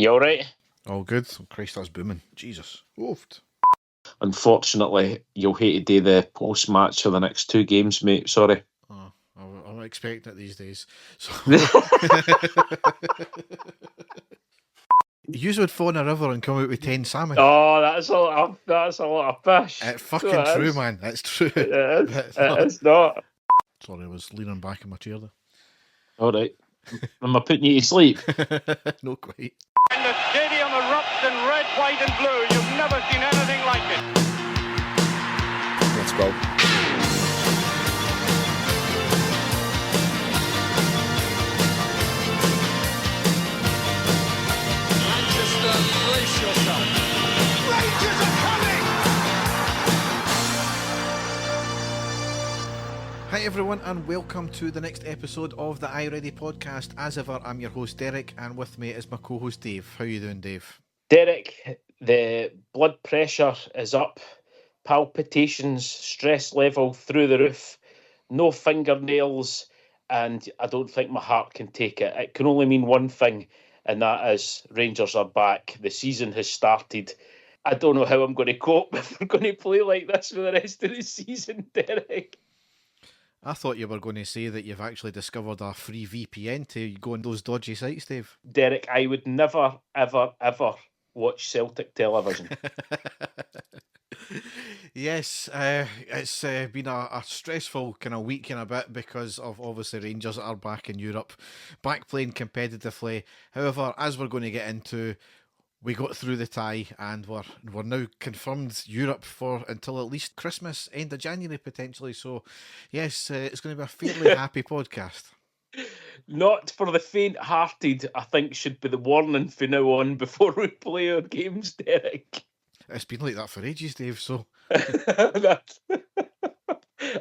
You alright? All good. Oh, Christ, that's booming. Jesus. Oofed. Unfortunately, you'll hate to do the post-match for the next two games, mate. Sorry. Oh, I'm expecting it these days. So you would phone a river and come out with 10 salmon. Oh, that's a lot of fish. It's fucking true, man. It's true. It's not. Sorry, I was leaning back in my chair there. Alright. Am I putting you to sleep? No, quite. And the stadium erupts in red, white and blue. You've never seen anything like it. Let's go. Manchester, brace yourself. Rangers are coming! Hi everyone, and welcome to the next episode of the iReady podcast. As ever, I'm your host Derek, and with me is my co-host Dave. How you doing, Dave? Derek, the blood pressure is up, palpitations, stress level through the roof, no fingernails, and I don't think my heart can take it. It can only mean one thing, and that is Rangers are back. The season has started. I don't know how I'm going to cope if we're going to play like this for the rest of the season, Derek. I thought you were going to say that you've actually discovered a free VPN to go on those dodgy sites, Dave. Derek, I would never, ever, ever watch Celtic television. Yes, it's been a stressful kind of week and a bit because of obviously Rangers are back in Europe, back playing competitively. However, as we're going to get into, we got through the tie and we're now confirmed Europe for until at least Christmas, end of January potentially. So yes, it's going to be a fairly happy podcast. Not for the faint-hearted, I think, should be the warning from now on before we play our games, Derek. It's been like that for ages, Dave, so...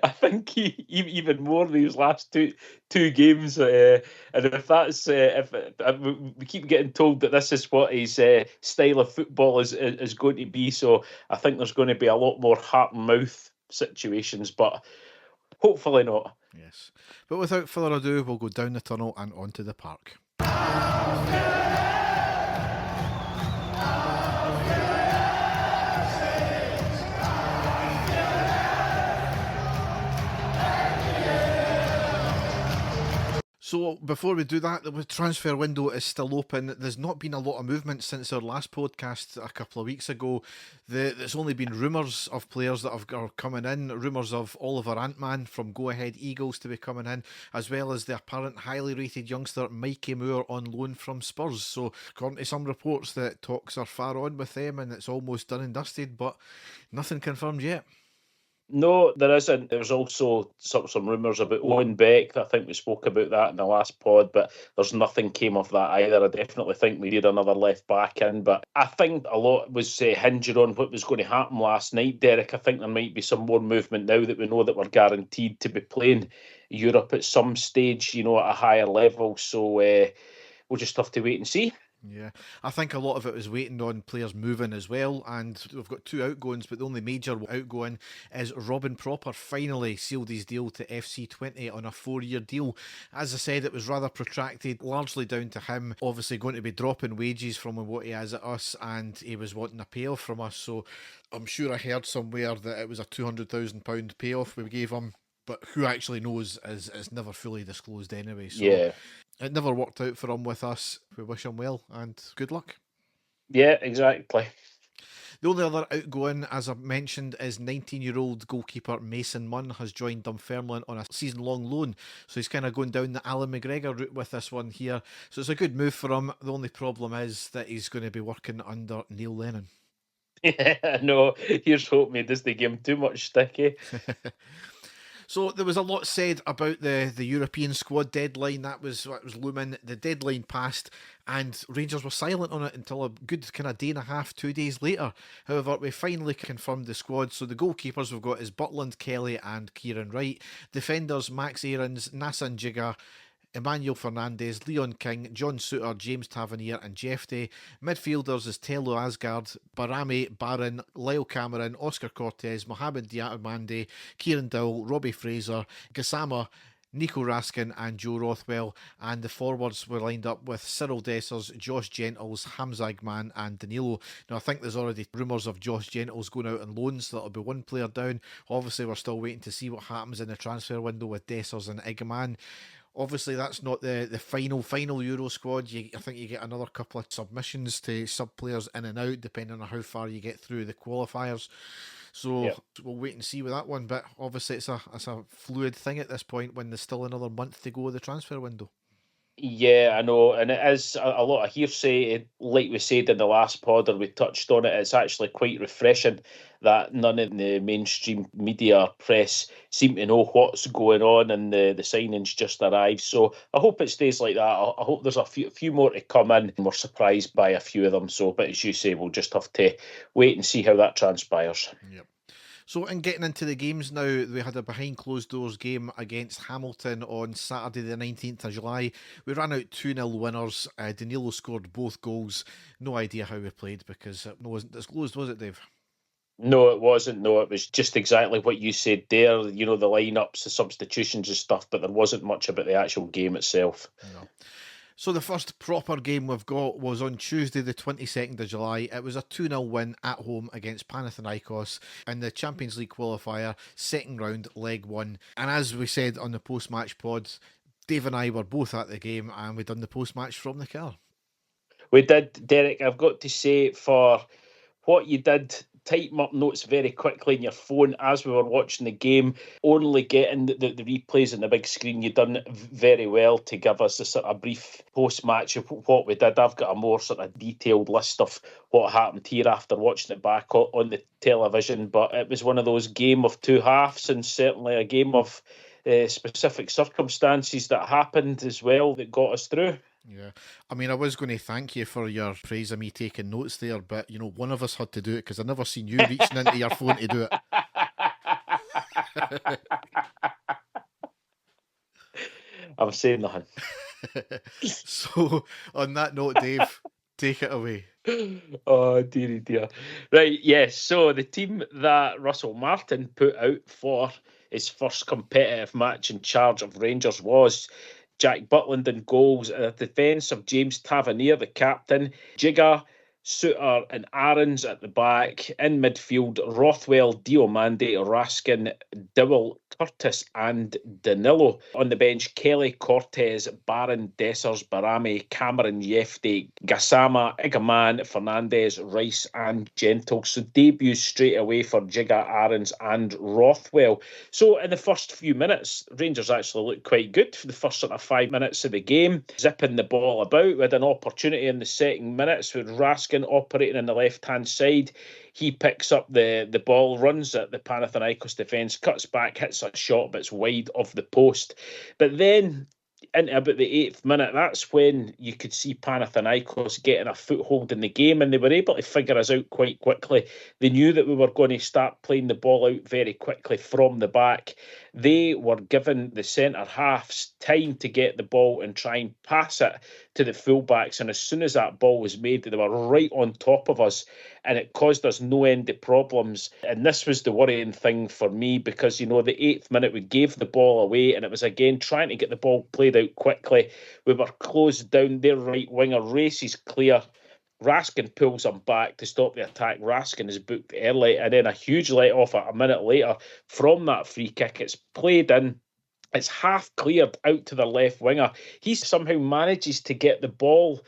I think even more these last two games, and if that's if we keep getting told that this is what his style of football is going to be, so I think there's going to be a lot more heart and mouth situations, but hopefully not. Yes, but without further ado, we'll go down the tunnel and onto the park. So before we do that, the transfer window is still open. There's not been a lot of movement since our last podcast a couple of weeks ago. There's only been rumours of players that are coming in, rumours of Oliver Antman from Go Ahead Eagles to be coming in, as well as the apparent highly rated youngster Mikey Moore on loan from Spurs. So according to some reports that talks are far on with them and it's almost done and dusted, but nothing confirmed yet. No, there isn't. There was also some rumours about Owen Beck. I think we spoke about that in the last pod, but there's nothing came of that either. I definitely think we need another left back in, but I think a lot was hinging on what was going to happen last night, Derek. I think there might be some more movement now that we know that we're guaranteed to be playing Europe at some stage, at a higher level. So we'll just have to wait and see. Yeah, I think a lot of it was waiting on players moving as well, and we've got two outgoings, but the only major outgoing is Robin Proper finally sealed his deal to FC20 on a 4-year deal. As I said, it was rather protracted, largely down to him obviously going to be dropping wages from what he has at us, and he was wanting a payoff from us, so I'm sure I heard somewhere that it was a £200,000 payoff we gave him, but who actually knows is never fully disclosed anyway. So yeah. It never worked out for him with us. We wish him well and good luck. Yeah, exactly. The only other outgoing, as I mentioned, is 19-year-old goalkeeper Mason Munn has joined Dunfermline on a season-long loan. So he's kind of going down the Alan McGregor route with this one here. So it's a good move for him. The only problem is that he's going to be working under Neil Lennon. Yeah, no, here's hoping he doesn't give him too much sticky. So there was a lot said about the European squad deadline. That was what was looming. The deadline passed and Rangers were silent on it until a good kind of day and a half, 2 days later. However, we finally confirmed the squad. So the goalkeepers we've got is Butland, Kelly and Kieran Wright. Defenders, Max Aarons, Nassan Jiga, Emmanuel Fernandez, Leon King, John Suter, James Tavernier and Jeffrey. Midfielders is Tello Asgard, Barami, Barron, Lyle Cameron, Oscar Cortez, Mohamed Diatomande, Kieran Dowell, Robbie Fraser, Gassama, Nico Raskin and Joe Rothwell, and the forwards were lined up with Cyril Dessers, Josh Gentles, Hamza Agman and Danilo. Now I think there's already rumours of Josh Gentles going out on loan, so that'll be one player down. Obviously we're still waiting to see what happens in the transfer window with Dessers and Igman. Obviously, that's not the final Euro squad. I think you get another couple of submissions to sub players in and out, depending on how far you get through the qualifiers. So we'll wait and see with that one. But obviously, it's a fluid thing at this point when there's still another month to go of the transfer window. Yeah, I know, and it is a lot of hearsay. Like we said in the last pod, or we touched on it, it's actually quite refreshing that none of the mainstream media press seem to know what's going on, and the signings just arrived. So I hope it stays like that. I hope there's a few more to come in, and we're surprised by a few of them. So, but as you say, we'll just have to wait and see how that transpires. Yep. So in getting into the games now, we had a behind closed doors game against Hamilton on Saturday the 19th of July. We ran out 2-0 winners. Danilo scored both goals. No idea how we played because it wasn't disclosed, was it, Dave? No, it wasn't. No, it was just exactly what you said there. You know, the lineups, the substitutions and stuff, but there wasn't much about the actual game itself. No. So the first proper game we've got was on Tuesday the 22nd of July. It was a 2-0 win at home against Panathinaikos in the Champions League qualifier, second round, leg one. And as we said on the post-match pod, Dave and I were both at the game and we done the post-match from the car. We did, Derek. I've got to say, for what you did, typing up notes very quickly on your phone as we were watching the game, only getting the replays on the big screen, you've done very well to give us a sort of brief post-match of what we did. I've got a more sort of detailed list of what happened here after watching it back on the television, but it was one of those game of two halves, and certainly a game of specific circumstances that happened as well that got us through. Yeah, I mean, I was going to thank you for your praise of me taking notes there, but you know, one of us had to do it because I never seen you reaching into your phone to do it. I'm saying nothing. So, on that note, Dave, take it away. Oh, dearie dear. Right, yes. So the team that Russell Martin put out for his first competitive match in charge of Rangers was Jack Butland in goals, a defence of James Tavernier, the captain, Jigger, Suter and Aarons at the back. In midfield, Rothwell, Diomande, Raskin, Dowell, Curtis and Danilo. On the bench, Kelly, Cortez, Barron, Dessers, Barami, Cameron, Yefte, Gassama, Igaman, Fernandez, Rice and Gentle. So debuts straight away for Jigger, Aarons and Rothwell. So in the first few minutes, Rangers actually looked quite good for the first sort of 5 minutes of the game, zipping the ball about. We had an opportunity in the second minutes with Raskin operating on the left-hand side. He picks up the ball, runs at the Panathinaikos defence, cuts back, hits a shot, but it's wide of the post. But then, into about the 8th minute, that's when you could see Panathinaikos getting a foothold in the game, and they were able to figure us out quite quickly. They knew that we were going to start playing the ball out very quickly from the back. They were given the centre halves time to get the ball and try and pass it to the fullbacks, and as soon as that ball was made, they were right on top of us, and it caused us no end of problems. And this was the worrying thing for me, because, you know, the 8th minute we gave the ball away, and it was again trying to get the ball played out quickly. We were closed down. Their right winger races clear. Raskin pulls him back to stop the attack. Raskin is booked early, and then a huge let-off a minute later from that free kick. It's played in. It's half cleared out to the left winger. He somehow manages to get the ball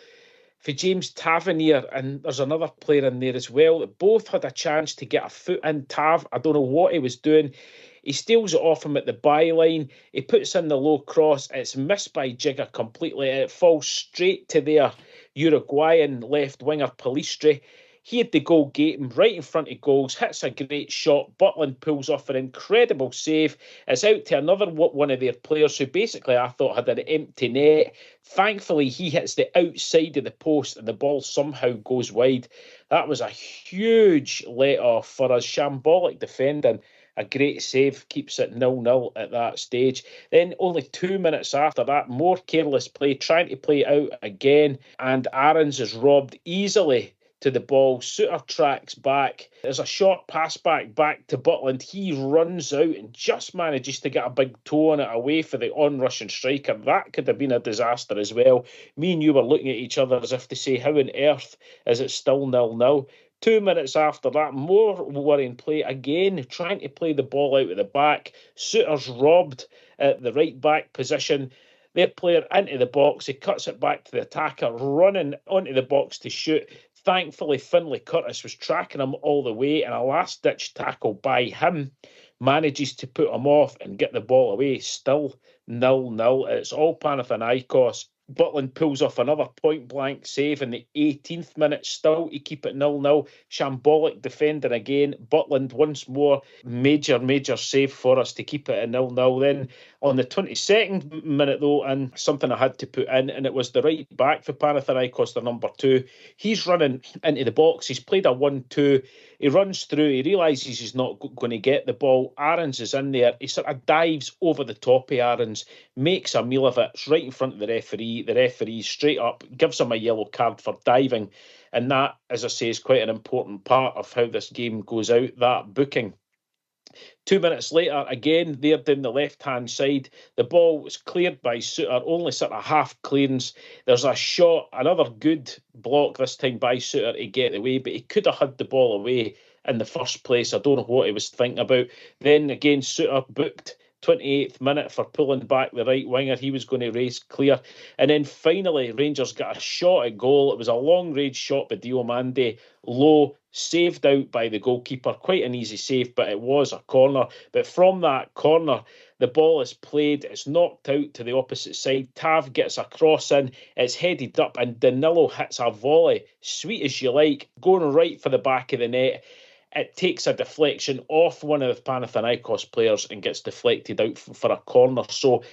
for James Tavernier, and there's another player in there as well that both had a chance to get a foot in. Tav, I don't know what he was doing. He steals it off him at the byline. He puts in the low cross. It's missed by Jigger completely, and it falls straight to their Uruguayan left winger, Palistri. He had the goal gating right in front of goals, hits a great shot. Butland pulls off an incredible save. It's out to another one of their players who basically I thought had an empty net. Thankfully, he hits the outside of the post and the ball somehow goes wide. That was a huge let-off for us. Shambolic defending. A great save, keeps it 0-0 at that stage. Then only 2 minutes after that, more careless play, trying to play it out again. And Aarons is robbed easily to the ball. Suter tracks back. There's a short pass back to Butland. He runs out and just manages to get a big toe on it away for the on-rushing striker. That could have been a disaster as well. Me and you were looking at each other as if to say, how on earth is it still 0-0? 2 minutes after that, more worrying play again, trying to play the ball out of the back. Suter's robbed at the right back position. Their player into the box, he cuts it back to the attacker, running onto the box to shoot. Thankfully, Finlay Curtis was tracking him all the way, and a last-ditch tackle by him manages to put him off and get the ball away. Still 0-0. It's all Panathinaikos. Butland pulls off another point-blank save in the 18th minute still to keep it 0-0. Shambolic defending again. Butland once more. Major save for us to keep it at 0-0. Then on the 22nd minute, though, and something I had to put in, and it was the right back for Panathinaikos, their number 2. He's running into the box. He's played a 1-2. He runs through. He realises he's not going to get the ball. Aarons is in there. He sort of dives over the top of Aarons, makes a meal of it. It's right in front of the referee. The referee straight up gives him a yellow card for diving. And that, as I say, is quite an important part of how this game goes out, that booking. 2 minutes later, again, there down the left-hand side, the ball was cleared by Suter, only sort of half clearance. There's a shot, another good block this time by Suter to get away, but he could have had the ball away in the first place. I don't know what he was thinking about. Then again, Suter booked 28th minute for pulling back the right winger. He was going to race clear. And then finally, Rangers got a shot at goal. It was a long-range shot by Diomande, low, saved out by the goalkeeper. Quite an easy save, but it was a corner. But from that corner, the ball is played. It's knocked out to the opposite side. Tav gets a cross in. It's headed up, and Danilo hits a volley, sweet as you like, going right for the back of the net. It takes a deflection off one of the Panathinaikos players and gets deflected out for a corner. So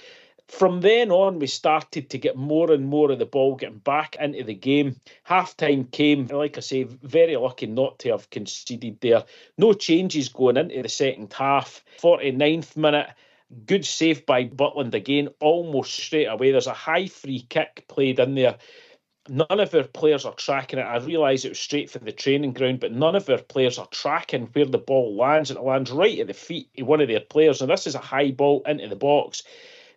from then on, we started to get more and more of the ball getting back into the game. Half-time came, like I say, very lucky not to have conceded there. No changes going into the second half. 49th minute, good save by Butland again, almost straight away. There's a high free kick played in there. None of our players are tracking it. I realise it was straight for the training ground, but none of our players are tracking where the ball lands. And it lands right at the feet of one of their players. And this is a high ball into the box.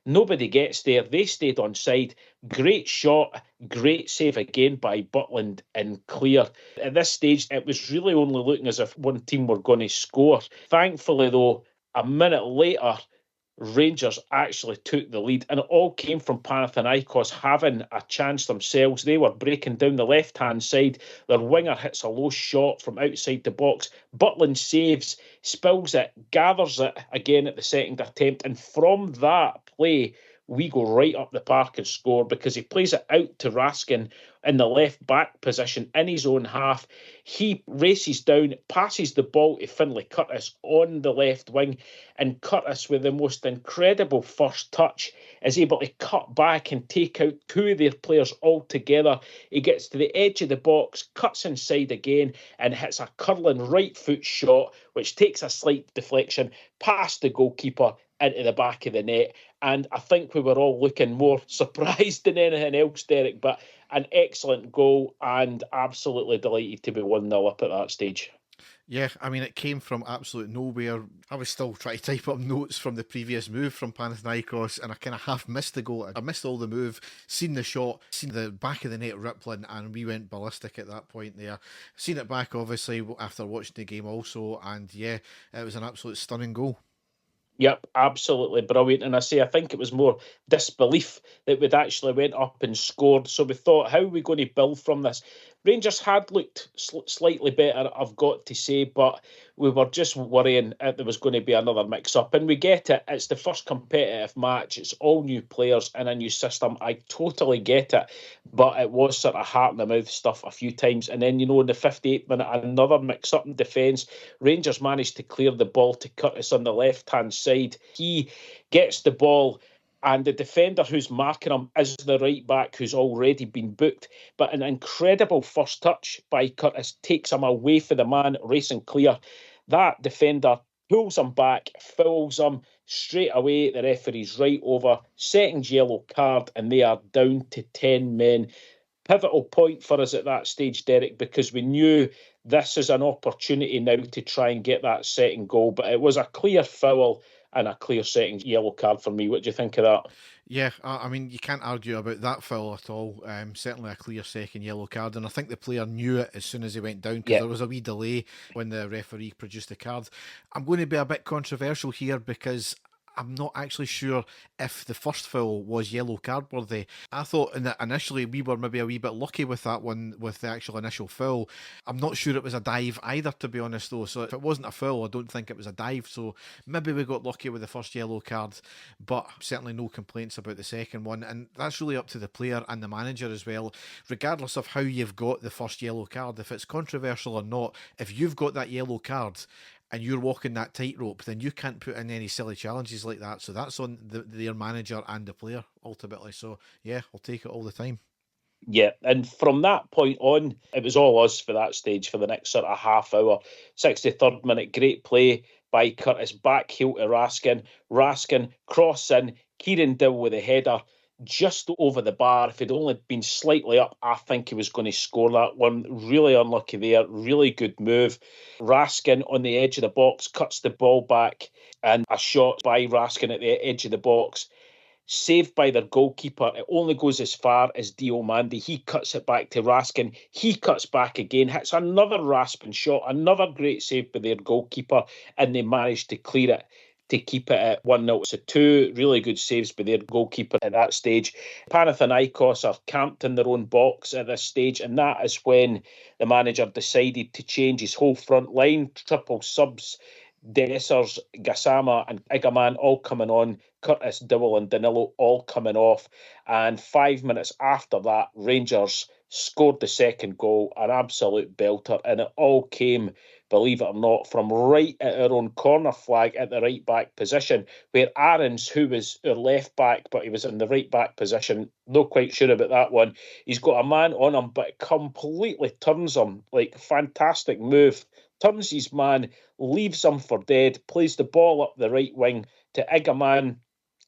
Nobody gets there. They stayed on side. Great shot, great save again by Butland and clear. At this stage, it was really only looking as if one team were going to score. Thankfully, though, a minute later, Rangers actually took the lead, and it all came from Panathinaikos having a chance themselves. They were breaking down the left-hand side. Their winger hits a low shot from outside the box. Butland saves, spills it, gathers it again at the second attempt, and from that play, we go right up the park and score because he plays it out to Raskin in the left back position in his own half. He races down, passes the ball to Finlay Curtis on the left wing, and Curtis, with the most incredible first touch, is able to cut back and take out two of their players altogether. He gets to the edge of the box, cuts inside again, and hits a curling right foot shot, which takes a slight deflection past the goalkeeper into the back of the net. And I think we were all looking more surprised than anything else, Derek, but an excellent goal and absolutely delighted to be 1-0 up at that stage. Yeah, I mean, it came from absolute nowhere. I was still trying to type up notes from the previous move from Panathinaikos, and I kind of half missed the goal. I missed all the move, seen the shot, seen the back of the net rippling, and we went ballistic at that point there. Seen it back, obviously, after watching the game also, and yeah, it was an absolute stunning goal. Yep, absolutely brilliant. And I think it was more disbelief that we'd actually went up and scored. So we thought, how are we going to build from this? Rangers had looked slightly better, I've got to say, but we were just worrying that there was going to be another mix-up. And we get it. It's the first competitive match. It's all new players and a new system. I totally get it. But it was sort of heart-in-the-mouth stuff a few times. And then, in the 58th minute, another mix-up in defence. Rangers managed to clear the ball to Curtis on the left-hand side. He gets the ball, and the defender who's marking him is the right back who's already been booked. But an incredible first touch by Curtis takes him away for the man racing clear. That defender pulls him back, fouls him straight away. The referee's right over, second yellow card, and they are down to 10 men. pivotal point for us at that stage, Derek, because we knew this is an opportunity now to try and get that second goal. But it was a clear foul and a clear second yellow card for me. What do you think of that? Yeah, I mean, you can't argue about that foul at all. Certainly a clear second yellow card, and I think the player knew it as soon as he went down, because Yeah. there was a wee delay when the referee produced the card. I'm going to be a bit controversial here because I'm not actually sure if the first foul was yellow card worthy. I thought initially we were maybe a wee bit lucky with that one, with the actual initial foul. I'm not sure it was a dive either, to be honest, though. So if it wasn't a foul, I don't think it was a dive. So maybe we got lucky with the first yellow card, but certainly no complaints about the second one. And that's really up to the player and the manager as well, regardless of how you've got the first yellow card. If it's controversial or not, if you've got that yellow card and you're walking that tightrope, then you can't put in any silly challenges like that. So that's on their manager and the player ultimately. So yeah, I'll take it all the time. Yeah, and from that point on, it was all us for that stage for the next sort of half hour. 63rd minute, great play by Curtis, back heel to Raskin. Raskin cross in, Kieran Dill with a header just over the bar. If he'd only been slightly up, I think he was going to score that one. Really unlucky there, really good move. Raskin on the edge of the box, cuts the ball back, and a shot by Raskin at the edge of the box, saved by their goalkeeper. It only goes as far as Diomande. He cuts it back to Raskin. He cuts back again, hits another rasping shot, another great save by their goalkeeper, and they managed to clear it to keep it at 1-0. So two really good saves by their goalkeeper at that stage. Panathinaikos are camped in their own box at this stage, and that is when the manager decided to change his whole front line. Triple subs, Dessers, Gassama and Igaman all coming on, Curtis, Dowell and Danilo all coming off. And 5 minutes after that, Rangers scored the second goal, an absolute belter, and it all came, believe it or not, from right at our own corner flag at the right back position, where Aarons, who was our left back, but he was in the right back position, not quite sure about that one, he's got a man on him, but completely turns him, like, fantastic move, turns his man, leaves him for dead, plays the ball up the right wing to Igaman,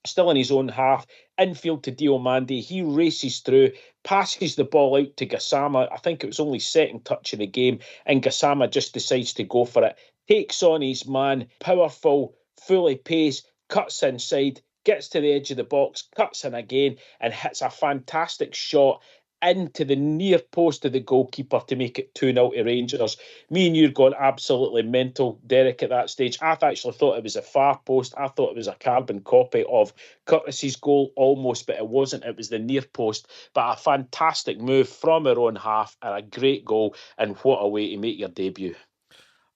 still in his own half, infield to Diomande. He races through, passes the ball out to Gassama. I think it was only second touch of the game, and Gassama just decides to go for it. Takes on his man, powerful, fully pace, cuts inside, gets to the edge of the box, cuts in again, and hits a fantastic shot into the near post of the goalkeeper to make it 2-0 to Rangers. Me and you gone absolutely mental, Derek, at that stage. I actually thought it was a far post. I thought it was a carbon copy of Curtis's goal almost, but it wasn't. It was the near post. But a fantastic move from our own half and a great goal. And what a way to make your debut.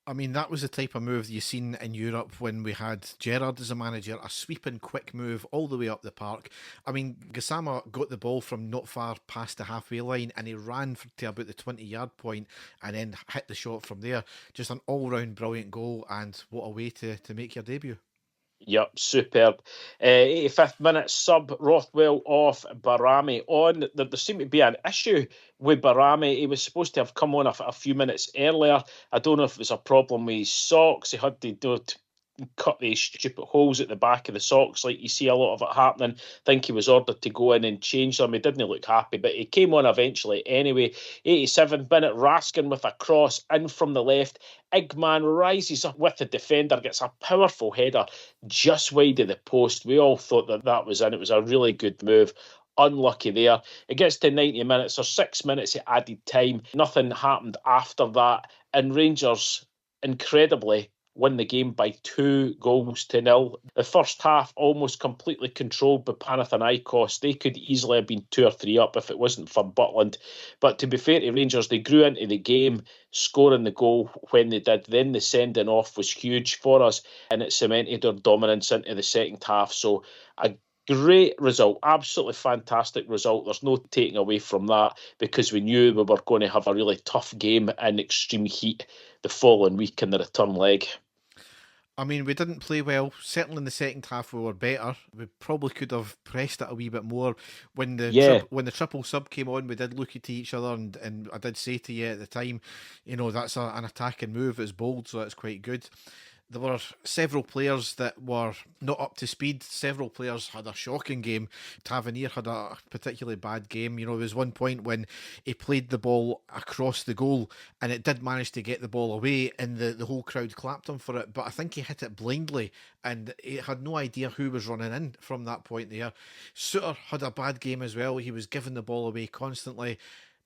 I mean, that was the type of move you seen in Europe when we had Gerrard as a manager, a sweeping quick move all the way up the park. I mean, Gassama got the ball from not far past the halfway line and he ran to about the 20-yard point and then hit the shot from there. Just an all-round brilliant goal, and what a way to make your debut. Yep, superb. 85th minute, sub, Rothwell off, Barami on. There seemed to be an issue with Barami. He was supposed to have come on a few minutes earlier. I don't know if it was a problem with his socks. He had to do it, cut these stupid holes at the back of the socks, like you see a lot of it happening. I think he was ordered to go in and change them. He didn't look happy, but he came on eventually anyway. 87th minute, Raskin with a cross in from the left. Igman rises up with the defender, gets a powerful header just wide of the post. We all thought that was in. It was a really good move. Unlucky there. It gets to 90 minutes or 6 minutes of added time. Nothing happened after that. And Rangers, incredibly, win the game by 2-0. The first half almost completely controlled by Panathinaikos. They could easily have been 2 or 3 up if it wasn't for Butland. But to be fair to Rangers, they grew into the game, scoring the goal when they did. Then the sending off was huge for us, and it cemented our dominance into the second half. So a great result, absolutely fantastic result. There's no taking away from that, because we knew we were going to have a really tough game in extreme heat the following week in the return leg. I mean, we didn't play well. Certainly in the second half we were better. We probably could have pressed it a wee bit more. When the triple sub came on, we did look at each other, and I did say to you at the time, that's an attacking move. It's bold, so that's quite good. There were several players that were not up to speed. Several players had a shocking game. Tavernier had a particularly bad game. There was one point when he played the ball across the goal and it did manage to get the ball away, and the whole crowd clapped him for it. But I think he hit it blindly and he had no idea who was running in from that point there. Suter had a bad game as well. He was giving the ball away constantly.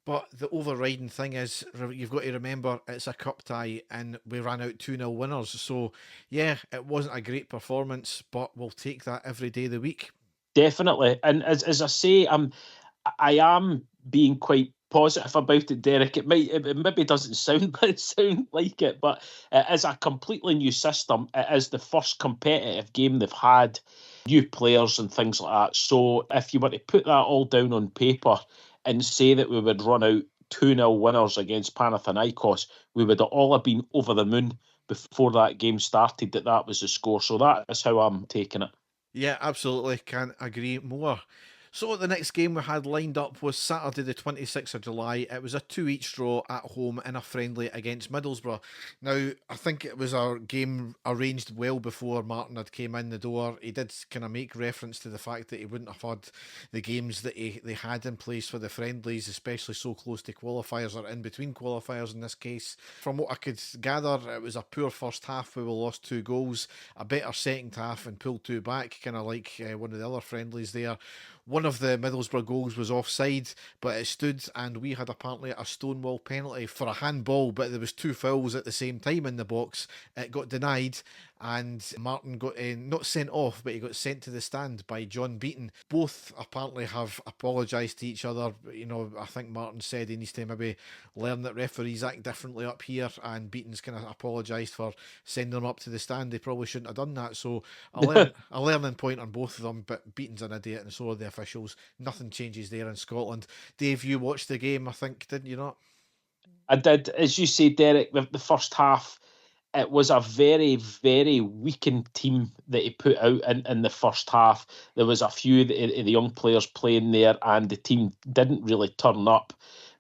But the overriding thing is, you've got to remember it's a cup tie and we ran out 2-0 winners. So, yeah, it wasn't a great performance, but we'll take that every day of the week. Definitely. And as I say, I am being quite positive about it, Derek. It maybe doesn't sound like it, but it is a completely new system. It is the first competitive game they've had, new players and things like that. So if you were to put that all down on paper and say that we would run out 2-0 winners against Panathinaikos, we would all have been over the moon before that game started that was the score. So that is how I'm taking it. Yeah, absolutely. Can't agree more. So the next game we had lined up was Saturday the 26th of July. It was a 2-each draw at home in a friendly against Middlesbrough. Now, I think it was our game arranged well before Martin had came in the door. He did kind of make reference to the fact that he wouldn't have had the games that they had in place for the friendlies, especially so close to qualifiers or in between qualifiers in this case. From what I could gather, it was a poor first half where we lost 2 goals, a better second half and pulled 2 back, kind of like one of the other friendlies there. One of the Middlesbrough goals was offside, but it stood, and we had apparently a Stonewall penalty for a handball, but there was 2 fouls at the same time in the box. It got denied, and Martin got not sent off, but he got sent to the stand by John Beaton. Both apparently have apologised to each other. I think Martin said he needs to maybe learn that referees act differently up here, and Beaton's kind of apologised for sending him up to the stand. They probably shouldn't have done that. So a learning point on both of them, but Beaton's an idiot and so are the officials. Nothing changes there in Scotland. Dave, you watched the game, I think, didn't you not? I did. As you say, Derek, the first half, it was a very, very weakened team that he put out in the first half. There was a few of the young players playing there, and the team didn't really turn up.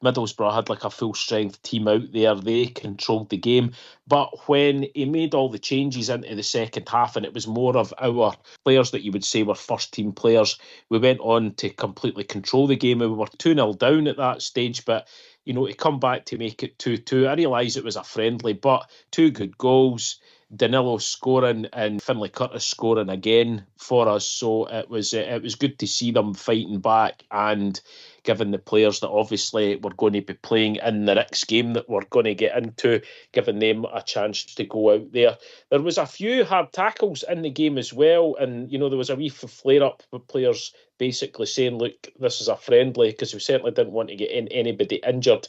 Middlesbrough had like a full-strength team out there. They controlled the game. But when he made all the changes into the second half, and it was more of our players that you would say were first-team players, we went on to completely control the game. We were 2-0 down at that stage, but to come back to make it 2-2, I realise it was a friendly, but 2 good goals, Danilo scoring and Finlay Curtis scoring again for us. So it was good to see them fighting back, and given the players that obviously were going to be playing in the next game that we're going to get into, giving them a chance to go out there. There was a few hard tackles in the game as well, and there was a wee flare-up with players basically saying, look, this is a friendly, because we certainly didn't want to get anybody injured,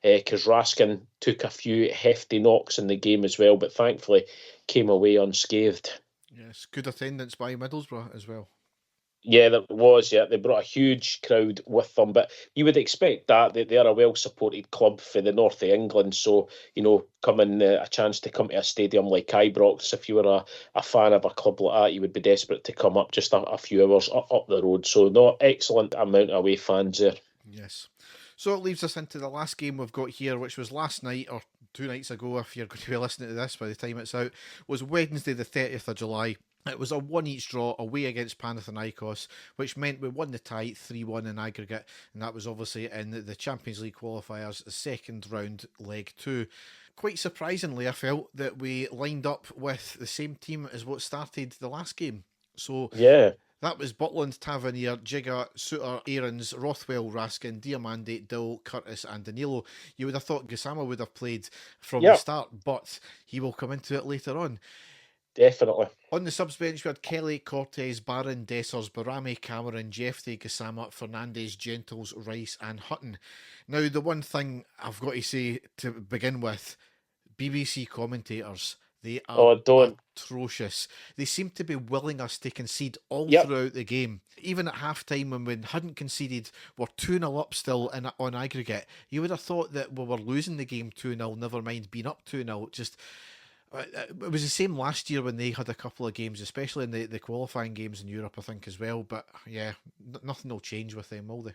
because Raskin took a few hefty knocks in the game as well, but thankfully came away unscathed. Yes, good attendance by Middlesbrough as well. Yeah, there was. Yeah, they brought a huge crowd with them, but you would expect that they are a well-supported club for the north of England. So coming a chance to come to a stadium like Ibrox, if you were a fan of a club like that, you would be desperate to come up just a few hours up the road. So no, excellent amount of away fans there. Yes. So it leaves us into the last game we've got here, which was last night, or 2 nights ago, if you're going to be listening to this by the time it's out, was Wednesday the 30th of July. It was a 1-each draw away against Panathinaikos, which meant we won the tie 3-1 in aggregate, and that was obviously in the Champions League qualifiers, the second round, leg 2. Quite surprisingly, I felt that we lined up with the same team as what started the last game. So yeah. That was Butland, Tavernier, Jigga, Suter, Aarons, Rothwell, Raskin, Diamande, Dill, Curtis and Danilo. You would have thought Gassama would have played from the start, but he will come into it later on. Definitely. On the subs bench, we had Kelly, Cortez, Barron, Dessers, Barami, Cameron, Jeffrey, Gassama, Fernandez, Gentles, Rice and Hutton. Now, the one thing I've got to say to begin with, BBC commentators, they are atrocious. They seem to be willing us to concede all throughout the game. Even at half-time when we hadn't conceded, we're 2-0 up still on aggregate. You would have thought that we were losing the game 2-0, never mind being up 2-0. It was the same last year when they had a couple of games, especially in the qualifying games in Europe, I think, as well. But yeah, nothing will change with them, will they?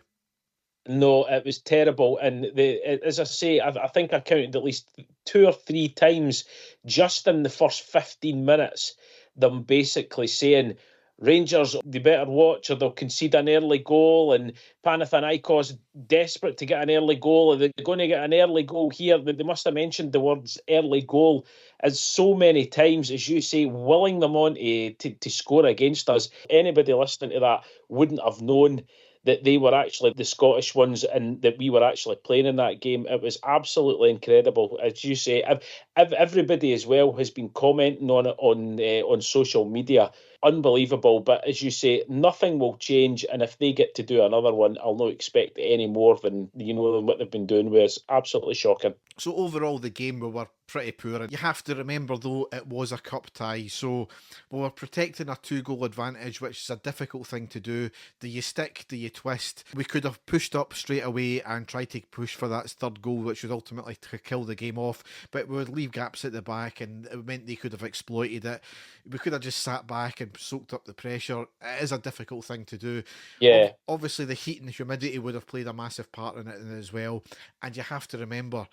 No, it was terrible. And as I say, I think I counted at least 2 or 3 times just in the first 15 minutes, them basically saying, Rangers, they better watch or they'll concede an early goal. And Panathinaikos desperate to get an early goal. Are they going to get an early goal here? They must have mentioned the words early goal as so many times, as you say, willing them on to score against us. Anybody listening to that wouldn't have known that they were actually the Scottish ones and that we were actually playing in that game. It was absolutely incredible. As you say, everybody as well has been commenting on it on social media. Unbelievable. But as you say, nothing will change. And if they get to do another one, I'll not expect any more than what they've been doing, where it's absolutely shocking. So overall, the game, we were pretty poor. And you have to remember, though, it was a cup tie. So we were protecting a 2-goal advantage, which is a difficult thing to do. Do you stick? Do you twist? We could have pushed up straight away and tried to push for that third goal, which would ultimately kill the game off. But we would leave gaps at the back, and it meant they could have exploited it. We could have just sat back and soaked up the pressure. It is a difficult thing to do. Yeah. Obviously, the heat and humidity would have played a massive part in it as well. And you have to remember,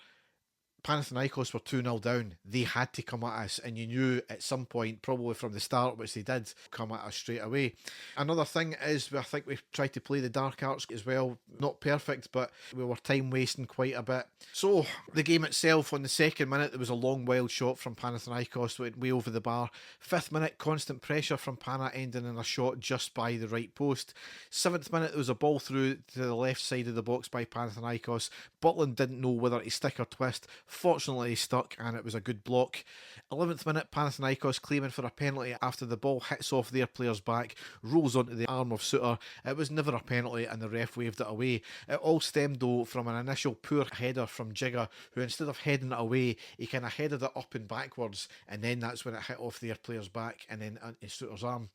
Panathinaikos were 2-0 down. They had to come at us, and you knew at some point, probably from the start, which they did, come at us straight away. Another thing is, I think we tried to play the dark arts as well. Not perfect, but we were time wasting quite a bit. So the game itself, on the second minute, there was a long wild shot from Panathinaikos, went way over the bar. 5th minute, constant pressure from Pana, ending in a shot just by the right post. 7th minute, there was a ball through to the left side of the box by Panathinaikos. Butland didn't know whether to stick or twist. Fortunately, he stuck, and it was a good block. 11th minute, Panathinaikos claiming for a penalty after the ball hits off their player's back, rolls onto the arm of Suter. It was never a penalty, and the ref waved it away. It all stemmed, though, from an initial poor header from Jigger, who instead of heading it away, he kind of headed it up and backwards, and then that's when it hit off their player's back and then onto Suter's arm.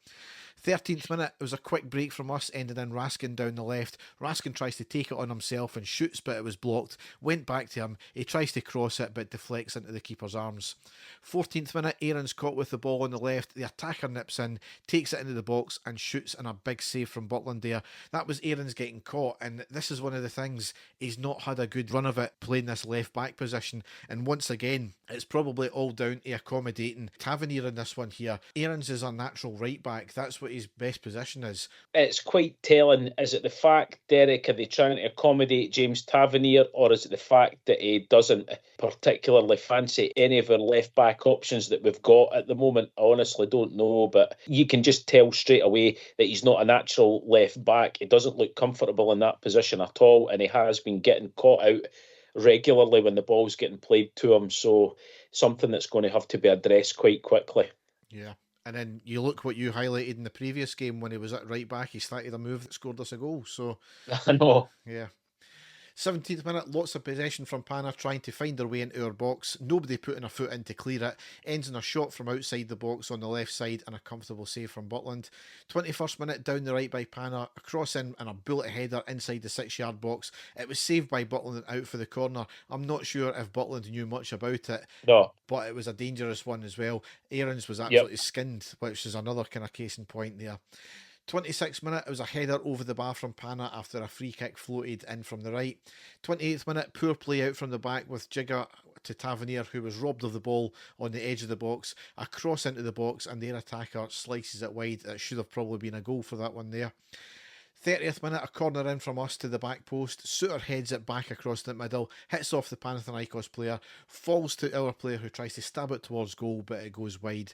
13th minute, it was a quick break from us, ending in Raskin down the left. Raskin tries to take it on himself and shoots, but it was blocked. Went back to him. He tries to cross it, but deflects into the keeper's arms. 14th minute, Aaron's caught with the ball on the left. The attacker nips in, takes it into the box, and shoots in a big save from Butland there. That was Aaron's getting caught, and this is one of the things, he's not had a good run of it playing this left back position. And once again, it's probably all down to accommodating Tavernier in this one here. Aaron's is a natural right back. That's what his best position is. It's quite telling. Is it the fact, Derek, are they trying to accommodate James Tavernier, or is it the fact that he doesn't particularly fancy any of our left back options that we've got at the moment? I honestly don't know, but you can just tell straight away that he's not a natural left back. He doesn't look comfortable in that position at all, and he has been getting caught out regularly when the ball's getting played to him. So something that's going to have to be addressed quite quickly. Yeah. And then you look what you highlighted in the previous game when he was at right back, he started a move that scored us a goal. So I know. Yeah. 17th minute, lots of possession from Pana, trying to find their way into our box. Nobody putting a foot in to clear it. Ends in a shot from outside the box on the left side and a comfortable save from Butland. 21st minute, down the right by Pana, a cross in and a bullet header inside the 6-yard box. It was saved by Butland and out for the corner. I'm not sure if Butland knew much about it. No. But it was a dangerous one as well. Aaron's was absolutely skinned, which is another kind of case in point there. 26th minute, it was a header over the bar from Pana after a free kick floated in from the right. 28th minute, poor play out from the back with Jigger to Tavernier, who was robbed of the ball on the edge of the box. A cross into the box, and their attacker slices it wide. It should have probably been a goal for that one there. 30th minute, a corner in from us to the back post. Suter heads it back across the middle, hits off the Panathinaikos player, falls to our player who tries to stab it towards goal, but it goes wide.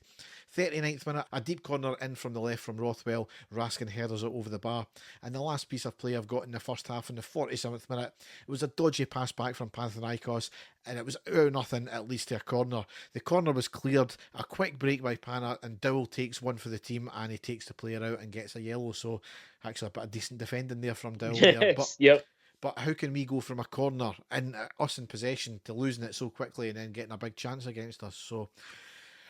39th minute, a deep corner in from the left from Rothwell. Raskin headers it over the bar. And the last piece of play I've got in the first half, in the 47th minute, it was a dodgy pass back from Panathinaikos, and it was nothing, at least to a corner. The corner was cleared, a quick break by Pana, and Dowell takes one for the team, and he takes the player out and gets a yellow. So actually a bit of decent defending there from Dowell. Yes, yep. But how can we go from a corner and us in possession to losing it so quickly and then getting a big chance against us? So,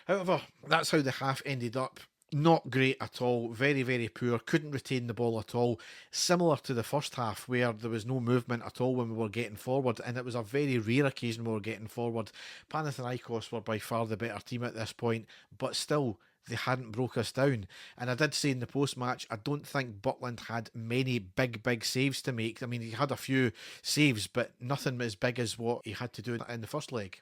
however, that's how the half ended up. Not great at all. Very, very poor. Couldn't retain the ball at all. Similar to the first half, where there was no movement at all when we were getting forward, and it was a very rare occasion we were getting forward. Panathinaikos were by far the better team at this point, but still, they hadn't broke us down. And I did say in the post-match, I don't think Butland had many big saves to make. I mean, he had a few saves, but nothing as big as what he had to do in the first leg.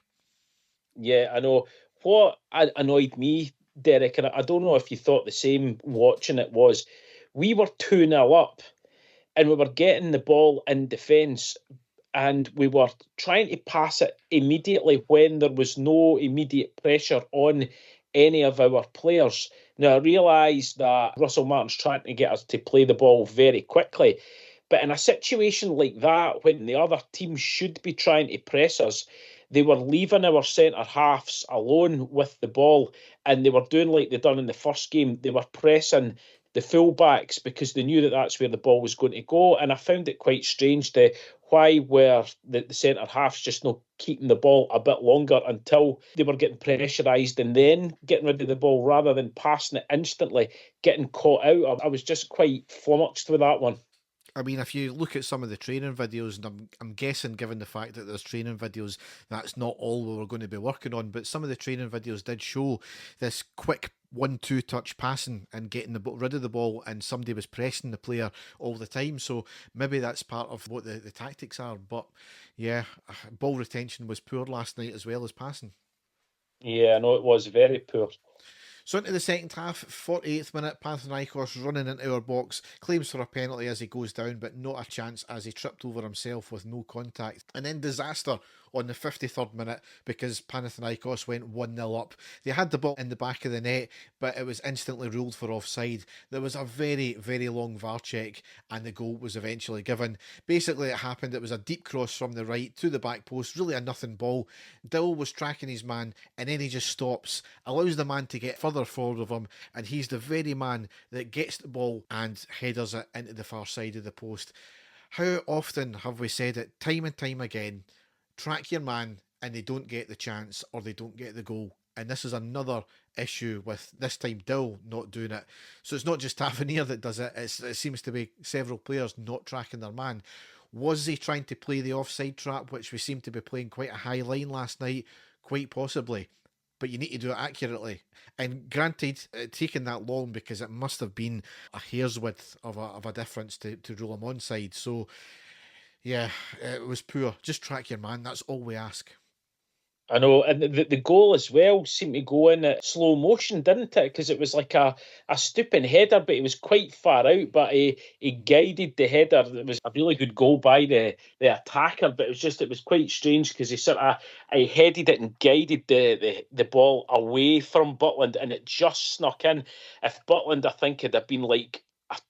Yeah, I know. What annoyed me, Derek, and I don't know if you thought the same watching it, was we were 2-0 up and we were getting the ball in defence and we were trying to pass it immediately when there was no immediate pressure on any of our players. Now, I realise that Russell Martin's trying to get us to play the ball very quickly, but in a situation like that, when the other team should be trying to press us, they were leaving our centre-halves alone with the ball, and they were doing like they done in the first game. They were pressing the full-backs because they knew that that's where the ball was going to go, and I found it quite strange why were the centre-halves just not keeping the ball a bit longer until they were getting pressurised and then getting rid of the ball rather than passing it instantly, getting caught out. I was just quite flummoxed with that one. I mean, if you look at some of the training videos, and I'm guessing, given the fact that there's training videos, that's not all we were going to be working on, but some of the training videos did show this quick 1-2 touch passing and getting rid of the ball, and somebody was pressing the player all the time. So maybe that's part of what the tactics are. But yeah, ball retention was poor last night as well as passing. Yeah, I know it was very poor. So into the second half, 48th minute, Panathinaikos running into our box, claims for a penalty as he goes down, but not a chance as he tripped over himself with no contact. And then disaster on the 53rd minute because Panathinaikos went 1-0 up. They had the ball in the back of the net, but it was instantly ruled for offside. There was a very long VAR check and the goal was eventually given. Basically it happened, it was a deep cross from the right to the back post, really a nothing ball. Dill was tracking his man and then he just stops, allows the man to get further forward of him, and he's the very man that gets the ball and headers it into the far side of the post. How often have we said it, time and time again, track your man and they don't get the chance or they don't get the goal. And this is another issue with, this time, Dill not doing it. So it's not just Tavernier that does it, it seems to be several players not tracking their man. Was he trying to play the offside trap, which we seem to be playing quite a high line last night? Quite possibly. But you need to do it accurately. And granted, taking that long because it must have been a hair's width of a difference to rule him onside. So yeah, it was poor. Just track your man. That's all we ask. I know, and the goal as well seemed to go in at slow motion, didn't it? Because it was like a stooping header, but he was quite far out, but he guided the header. It was a really good goal by the attacker, but it was quite strange because he headed it and guided the ball away from Butland, and it just snuck in. If Butland, I think, had been like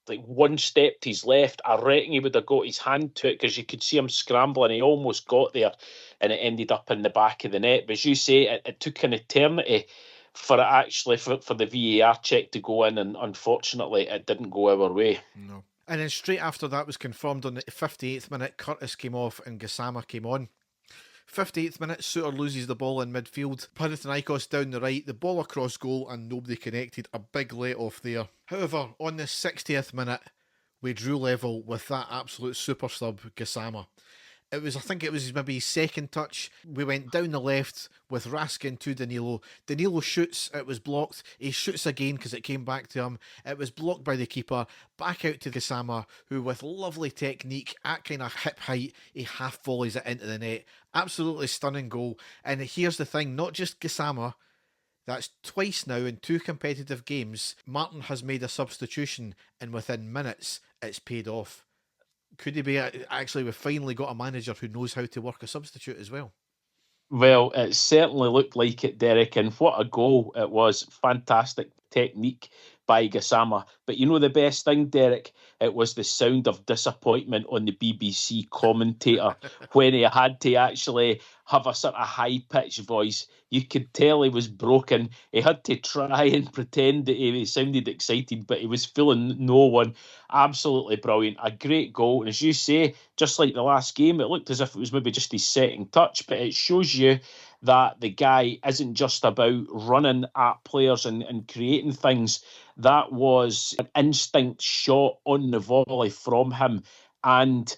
one step to his left, I reckon he would have got his hand to it because you could see him scrambling. He almost got there and it ended up in the back of the net. But as you say, it took an eternity for it actually for the VAR check to go in, and unfortunately it didn't go our way. No. And then straight after that was confirmed on the 58th minute, Curtis came off and Gassama came on. 58th minute, Suter loses the ball in midfield. Panathinaikos down the right, the ball across goal and nobody connected. A big let off there. However, on the 60th minute, we drew level with that absolute super sub, Gassama. I think it was maybe his second touch. We went down the left with Raskin to Danilo. Danilo shoots, it was blocked. He shoots again because it came back to him. It was blocked by the keeper. Back out to Gassama, who with lovely technique at kind of hip height, he half volleys it into the net. Absolutely stunning goal. And here's the thing, not just Gassama, that's twice now in 2 competitive games, Martin has made a substitution and within minutes it's paid off. Could he be actually, we've finally got a manager who knows how to work a substitute as well? Well, it certainly looked like it, Derek, and what a goal it was. Fantastic technique by Gassama. But you know the best thing, Derek? It was the sound of disappointment on the BBC commentator when he had to actually have a sort of high-pitched voice. You could tell he was broken. He had to try and pretend that he sounded excited, but he was fooling no one. Absolutely brilliant. A great goal. And as you say, just like the last game, it looked as if it was maybe just his setting touch, but it shows you that the guy isn't just about running at players and creating things. That was an instinct shot on the volley from him. And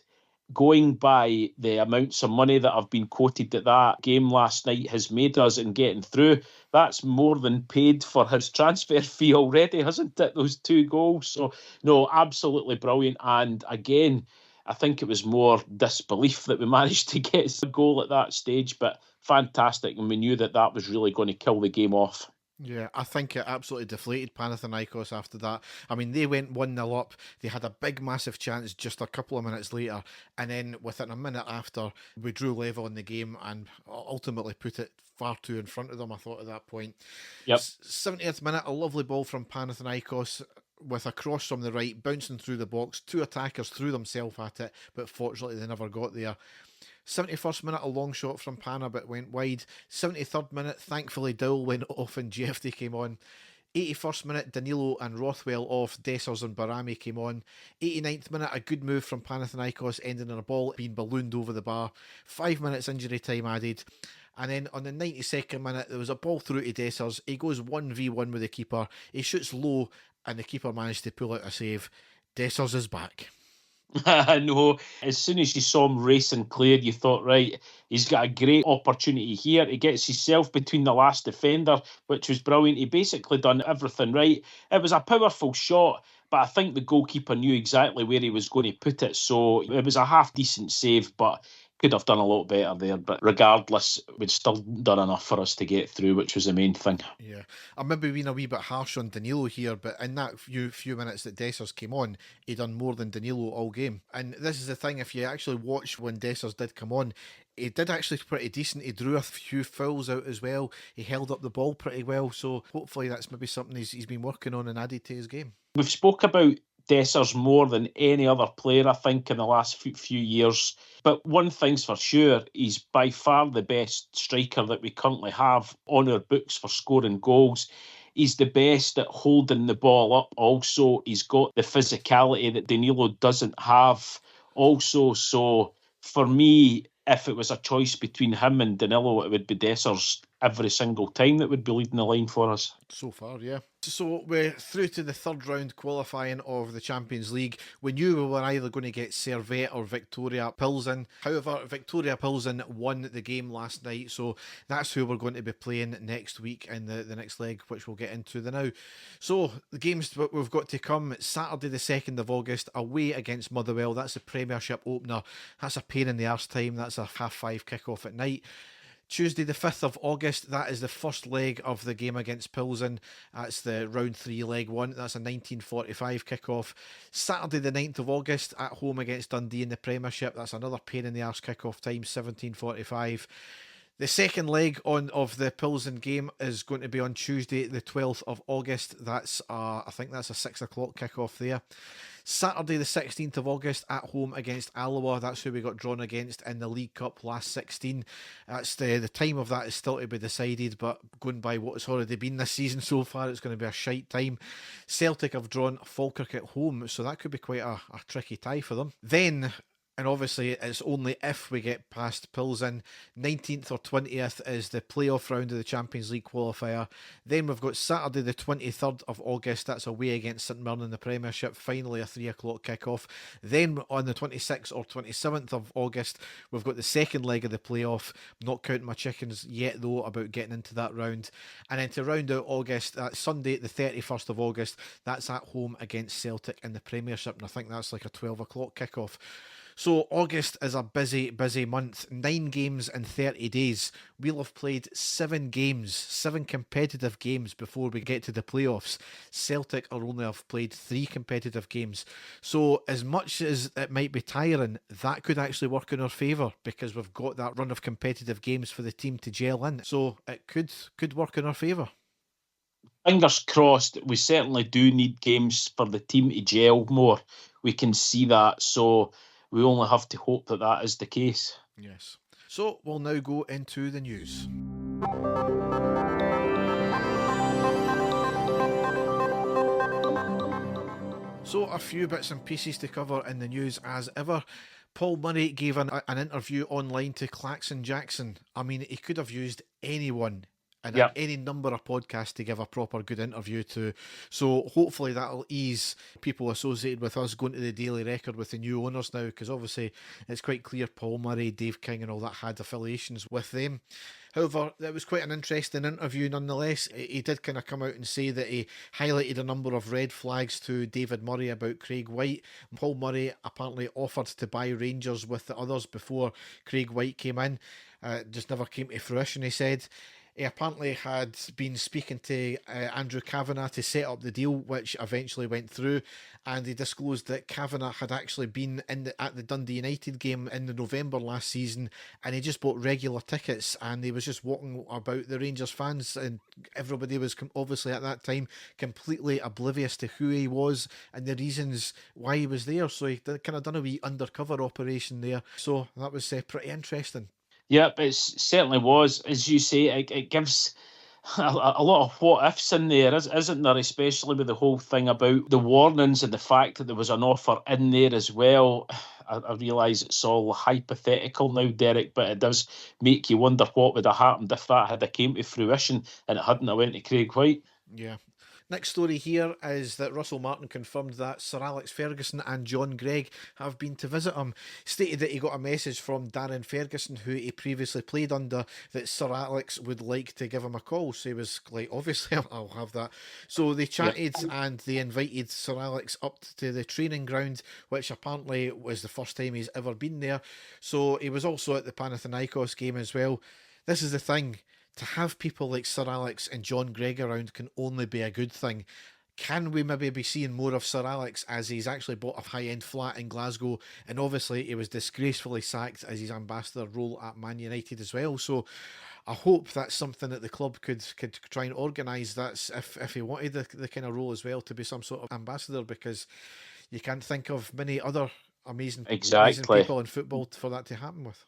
going by the amounts of money that have been quoted that game last night has made us in getting through, that's more than paid for his transfer fee already, hasn't it? Those 2 goals. So, no, absolutely brilliant. And again, I think it was more disbelief that we managed to get a goal at that stage, but fantastic. And we knew that was really going to kill the game off. Yeah, I think it absolutely deflated Panathinaikos after that. I mean, they went 1-0 up. They had a big, massive chance just a couple of minutes later. And then within a minute after, we drew level in the game and ultimately put it far too in front of them, I thought, at that point. Yep. 70th minute, a lovely ball from Panathinaikos with a cross from the right, bouncing through the box. 2 attackers threw themselves at it, but fortunately they never got there. 71st minute, a long shot from Pana, but went wide. 73rd minute, thankfully Dowell went off and Jeffrey came on. 81st minute, Danilo and Rothwell off, Dessers and Barami came on. 89th minute, a good move from Panathinaikos, ending in a ball being ballooned over the bar. 5 minutes injury time added. And then on the 92nd minute, there was a ball through to Dessers. He goes 1v1 with the keeper. He shoots low, and the keeper managed to pull out a save. Dessers is back. I know. As soon as you saw him racing clear, you thought, right, he's got a great opportunity here. He gets himself between the last defender, which was brilliant. He basically done everything right. It was a powerful shot, but I think the goalkeeper knew exactly where he was going to put it. So it was a half-decent save, but could have done a lot better there. But regardless, we'd still done enough for us to get through, which was the main thing. Yeah, I'm maybe being a wee bit harsh on Danilo here, but in that few minutes that Dessers came on, he done more than Danilo all game. And this is the thing, if you actually watch when Dessers did come on, he did actually pretty decent. He drew a few fouls out as well. He held up the ball pretty well. So hopefully that's maybe something he's been working on and added to his game. We've spoke about Dessers more than any other player, I think, in the last few years. But one thing's for sure, he's by far the best striker that we currently have on our books for scoring goals. He's the best at holding the ball up also. He's got the physicality that Danilo doesn't have also. So for me, if it was a choice between him and Danilo, it would be Dessers every single time that would be leading the line for us. So far, yeah. So we're through to the third round qualifying of the Champions League. We knew we were either going to get Servette or Victoria Pilsen. However, Victoria Pilsen won the game last night, so that's who we're going to be playing next week in the next leg, which we'll get into now. So the games that we've got to come: Saturday the 2nd of August, away against Motherwell. That's a Premiership opener. That's a pain in the arse time. That's a 5:30 kick-off at night. Tuesday the 5th of August, that is the first leg of the game against Pilsen. That's the round 3 leg 1. That's a 19:45 kick-off. Saturday the 9th of August, at home against Dundee in the Premiership. That's another pain in the arse kick-off time, 17:45. The second leg of the Pilsen game is going to be on Tuesday the 12th of August. That's I think that's a 6 o'clock kick-off there. Saturday the 16th of August, at home against Alloa. That's who we got drawn against in the League Cup last 16. That's the time of that is still to be decided, but going by what has already been this season so far, it's going to be a shite time. Celtic have drawn Falkirk at home, so that could be quite a tricky tie for them. Then, and obviously it's only if we get past Pilsen, 19th or 20th is the playoff round of the Champions League qualifier. Then we've got Saturday the 23rd of August, that's away against St Mirren in the Premiership, finally a 3 o'clock kick-off. Then on the 26th or 27th of August, we've got the second leg of the playoff. Not counting my chickens yet though about getting into that round. And then to round out August, Sunday the 31st of August, that's at home against Celtic in the Premiership, and I think that's like a 12 o'clock kick-off. So August is a busy, busy month. 9 games in 30 days. We'll have played 7 games, 7 competitive games before we get to the playoffs. Celtic are only have played 3 competitive games. So as much as it might be tiring, that could actually work in our favour because we've got that run of competitive games for the team to gel in. So it could work in our favour. Fingers crossed. We certainly do need games for the team to gel more. We can see that. So we only have to hope that that is the case. Yes. So we'll now go into the news. So a few bits and pieces to cover in the news as ever. Paul Murray gave an interview online to Claxon Jackson. I mean, he could have used anyone and any number of podcasts to give a proper good interview to. So hopefully that'll ease people associated with us going to the Daily Record with the new owners now, because obviously it's quite clear Paul Murray, Dave King and all that had affiliations with them. However, it was quite an interesting interview nonetheless. He did kind of come out and say that he highlighted a number of red flags to David Murray about Craig White. Paul Murray apparently offered to buy Rangers with the others before Craig White came in. Just never came to fruition, he said. He apparently had been speaking to Andrew Kavanagh to set up the deal, which eventually went through, and he disclosed that Kavanagh had actually been at the Dundee United game in the November last season, and he just bought regular tickets, and he was just walking about the Rangers fans, and everybody was obviously at that time completely oblivious to who he was and the reasons why he was there. So he kind of done a wee undercover operation there. So that was pretty interesting. Yep, it certainly was. As you say, it gives a lot of what ifs in there, isn't there? Especially with the whole thing about the warnings and the fact that there was an offer in there as well. I realise it's all hypothetical now, Derek, but it does make you wonder what would have happened if that had came to fruition and it hadn't went to Craig White. Yeah. Next story here is that Russell Martin confirmed that Sir Alex Ferguson and John Greig have been to visit him. Stated that he got a message from Darren Ferguson, who he previously played under, that Sir Alex would like to give him a call. So he was like, obviously, I'll have that. So they chatted and they invited Sir Alex up to the training ground, which apparently was the first time he's ever been there. So he was also at the Panathinaikos game as well. This is the thing. To have people like Sir Alex and John Greig around can only be a good thing. Can we maybe be seeing more of Sir Alex, as he's actually bought a high-end flat in Glasgow, and obviously he was disgracefully sacked as his ambassador role at Man United as well. So I hope that's something that the club could try and organise. That's if he wanted the kind of role as well, to be some sort of ambassador, because you can't think of many other amazing people in football for that to happen with.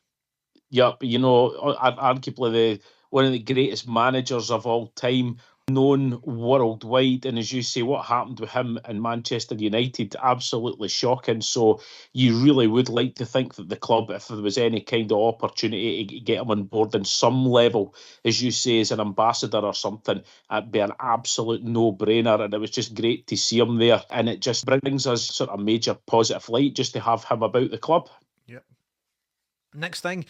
Yep, you know, arguably one of the greatest managers of all time, known worldwide. And as you say, what happened with him in Manchester United, absolutely shocking. So you really would like to think that the club, if there was any kind of opportunity to get him on board in some level, as you say, as an ambassador or something, it'd be an absolute no-brainer. And it was just great to see him there. And it just brings us sort of major positive light just to have him about the club. Yep. Next thing,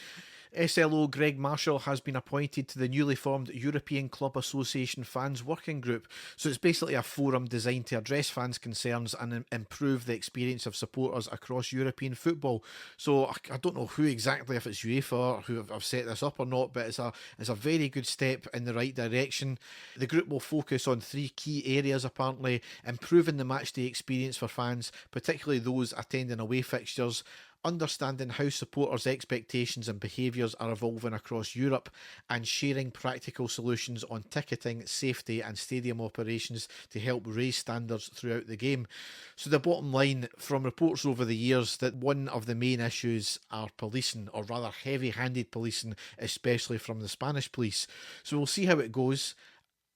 SLO Greg Marshall has been appointed to the newly formed European Club Association Fans Working Group. So it's basically a forum designed to address fans' concerns and improve the experience of supporters across European football. So I don't know who exactly, if it's UEFA who have set this up or not, but it's a very good step in the right direction. The group will focus on 3 key areas apparently: improving the matchday experience for fans, particularly those attending away fixtures, understanding how supporters' expectations and behaviours are evolving across Europe, and sharing practical solutions on ticketing, safety and stadium operations to help raise standards throughout the game. So the bottom line, from reports over the years, that one of the main issues are policing, or rather heavy-handed policing, especially from the Spanish police. So we'll see how it goes.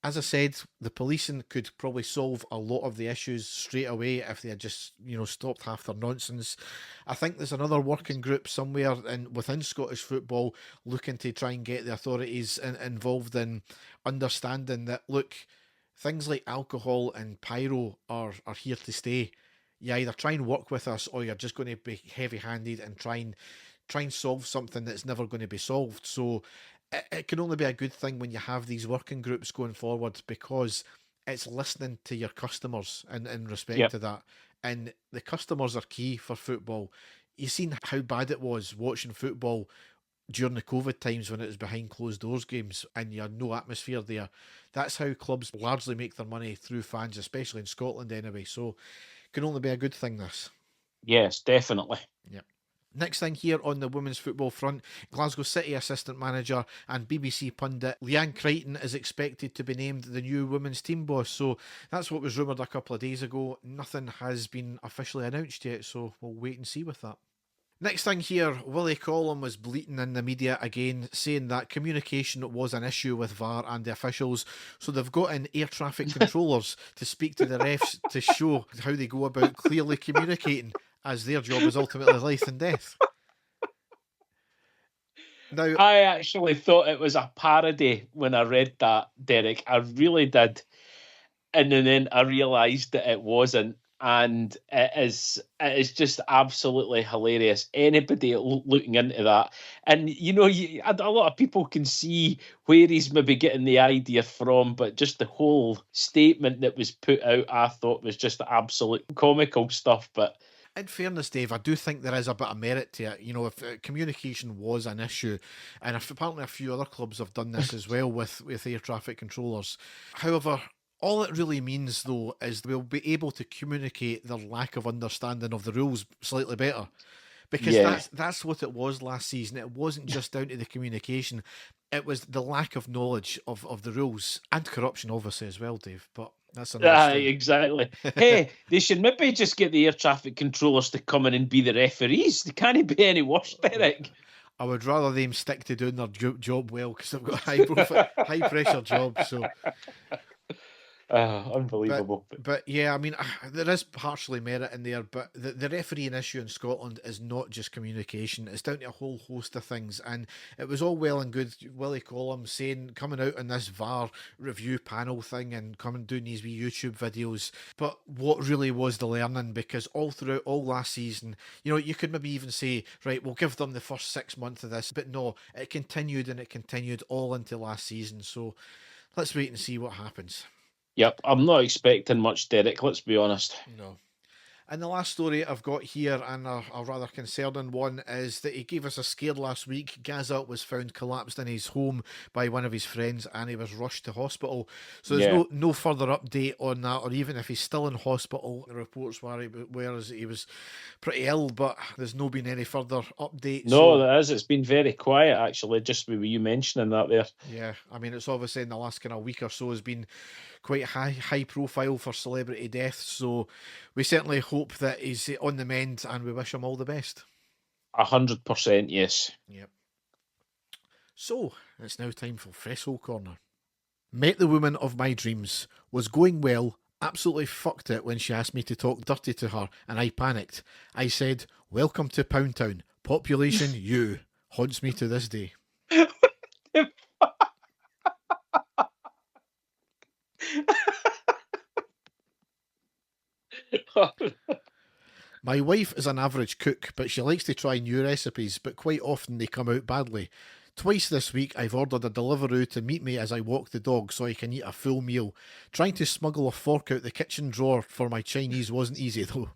As I said, the policing could probably solve a lot of the issues straight away if they had just, stopped half their nonsense. I think there's another working group somewhere within Scottish football looking to try and get the authorities involved in understanding that, look, things like alcohol and pyro are here to stay. You either try and work with us, or you're just going to be heavy-handed and try and solve something that's never going to be solved. So it can only be a good thing when you have these working groups going forward, because it's listening to your customers in respect to that. And the customers are key for football. You've seen how bad it was watching football during the COVID times when it was behind closed doors games and you had no atmosphere there. That's how clubs largely make their money, through fans, especially in Scotland anyway. So it can only be a good thing, this. Yes, definitely. Yep. Next thing here on the women's football front, Glasgow City assistant manager and BBC pundit Leanne Crichton is expected to be named the new women's team boss. So that's what was rumoured a couple of days ago. Nothing has been officially announced yet, so we'll wait and see with that. Next thing here, Willie Collum was bleating in the media again, saying that communication was an issue with VAR and the officials, so they've got in air traffic controllers to speak to the refs to show how they go about clearly communicating, as their job is ultimately life and death. Now, I actually thought it was a parody when I read that, Derek. I really did. And then I realised that it wasn't. And it is just absolutely hilarious. Anybody looking into that, and a lot of people can see where he's maybe getting the idea from, but just the whole statement that was put out, I thought was just absolute comical stuff. But in fairness, Dave, I do think there is a bit of merit to it. If communication was an issue, and if apparently a few other clubs have done this as well with air traffic controllers. However, all it really means, though, is they'll be able to communicate their lack of understanding of the rules slightly better. Because that's what it was last season. It wasn't just down to the communication. It was the lack of knowledge of the rules and corruption, obviously, as well, Dave. But that's another story. Exactly. Hey, they should maybe just get the air traffic controllers to come in and be the referees. They can't be any worse, Derek. I would rather them stick to doing their job well, because they've got a high pressure job. So unbelievable. But yeah, I mean, there is partially merit in there, but the refereeing issue in Scotland is not just communication. It's down to a whole host of things. And it was all well and good, Willie Collum coming out on this VAR review panel thing and coming doing these wee YouTube videos. But what really was the learning? Because all throughout all last season, you could maybe even say, right, we'll give them the first 6 months of this. But no, it continued all into last season. So let's wait and see what happens. Yep, I'm not expecting much, Derek, let's be honest. No. And the last story I've got here, and a rather concerning one, is that he gave us a scare last week. Gazza was found collapsed in his home by one of his friends, and he was rushed to hospital. So there's no further update on that, or even if he's still in hospital. The reports were he was pretty ill, but there's no been any further updates. No, there is. It's been very quiet, actually, just with you mentioning that there. Yeah, I mean, it's obviously in the last kind of week or so has been quite high profile for celebrity deaths, so we certainly hope that he's on the mend, and we wish him all the best. 100%, yes. Yep. So it's now time for Fresco Corner. Met the woman of my dreams. Was going well. Absolutely fucked it when she asked me to talk dirty to her, and I panicked. I said, "Welcome to Pound Town. Population you." Haunts me to this day. My wife is an average cook, but she likes to try new recipes, but quite often they come out badly. Twice this week I've ordered a Deliveroo to meet me as I walk the dog so I can eat a full meal. Trying to smuggle a fork out the kitchen drawer for my Chinese wasn't easy though.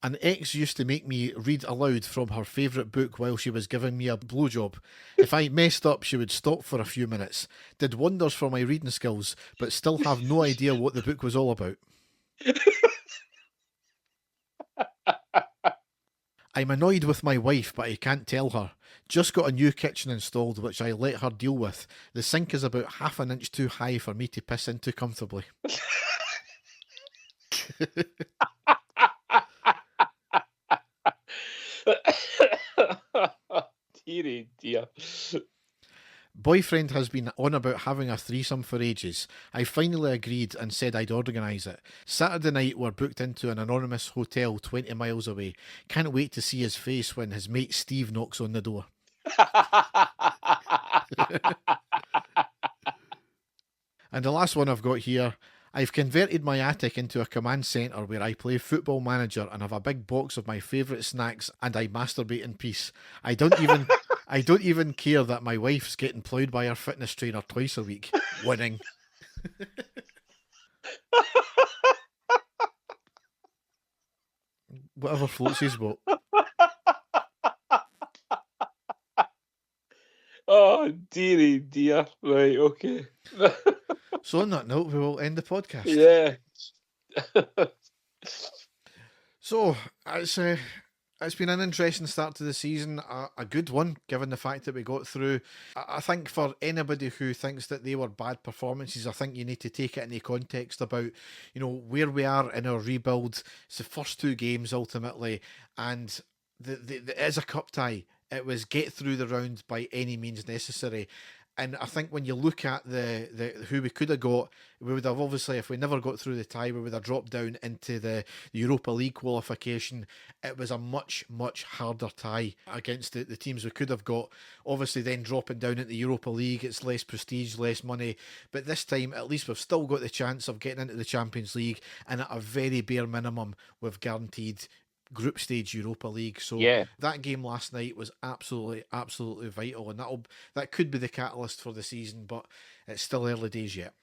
An ex used to make me read aloud from her favourite book while she was giving me a blowjob. If I messed up, she would stop for a few minutes. Did wonders for my reading skills, but still have no idea what the book was all about. I'm annoyed with my wife, but I can't tell her. Just got a new kitchen installed, which I let her deal with. The sink is about half an inch too high for me to piss into comfortably. Dear. Boyfriend has been on about having a threesome for ages. I finally agreed and said I'd organise it. Saturday night we're booked into an anonymous hotel 20 miles away. Can't wait to see his face when his mate Steve knocks on the door. And the last one I've got here. I've converted my attic into a command centre where I play Football Manager and have a big box of my favourite snacks, and I masturbate in peace. I don't even care that my wife's getting ploughed by her fitness trainer twice a week. Winning. Whatever floats his boat. Oh, dear. Right, okay. So on that note, we will end the podcast. Yeah. So it's been an interesting start to the season, a good one, given the fact that we got through. I think for anybody who thinks that they were bad performances, I think you need to take it into context about, where we are in our rebuild. It's the first 2 games ultimately, and it is a cup tie. It was get through the round by any means necessary. And I think when you look at the who we could have got, we would have obviously, if we never got through the tie, we would have dropped down into the Europa League qualification. It was a much, much harder tie against the teams we could have got. Obviously, then dropping down into the Europa League, it's less prestige, less money. But this time, at least we've still got the chance of getting into the Champions League, and at a very bare minimum, we've guaranteed group stage Europa League. So that game last night was absolutely vital, and that could be the catalyst for the season, but it's still early days yet.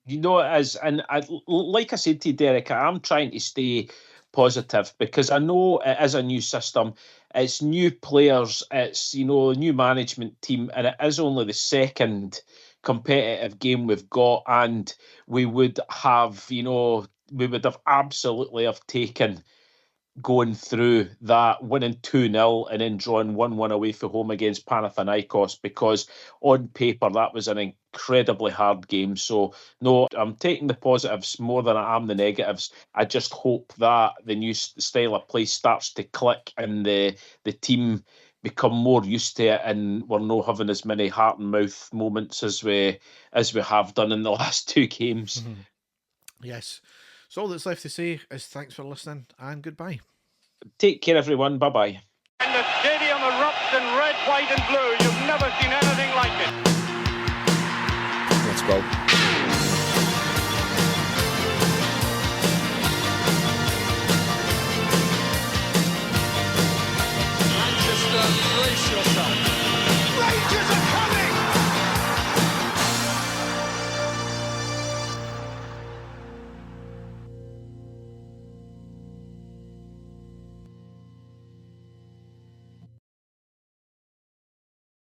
You know it is, and like I said to you, Derek, I'm trying to stay positive because I know it is a new system, it's new players, it's a new management team, and it is only the second competitive game we've got, and we would have absolutely have taken going through that, winning 2-0 and then drawing 1-1 away from home against Panathinaikos, because on paper that was an incredibly hard game. So no, I'm taking the positives more than I am the negatives. I just hope that the new style of play starts to click and the team become more used to it, and we're not having as many heart and mouth moments as we have done in the last two games. Mm-hmm. Yes. So all that's left to say is thanks for listening and goodbye. Take care, everyone. Bye-bye. And the stadium erupts in red, white and blue. You've never seen anything like it. Let's go.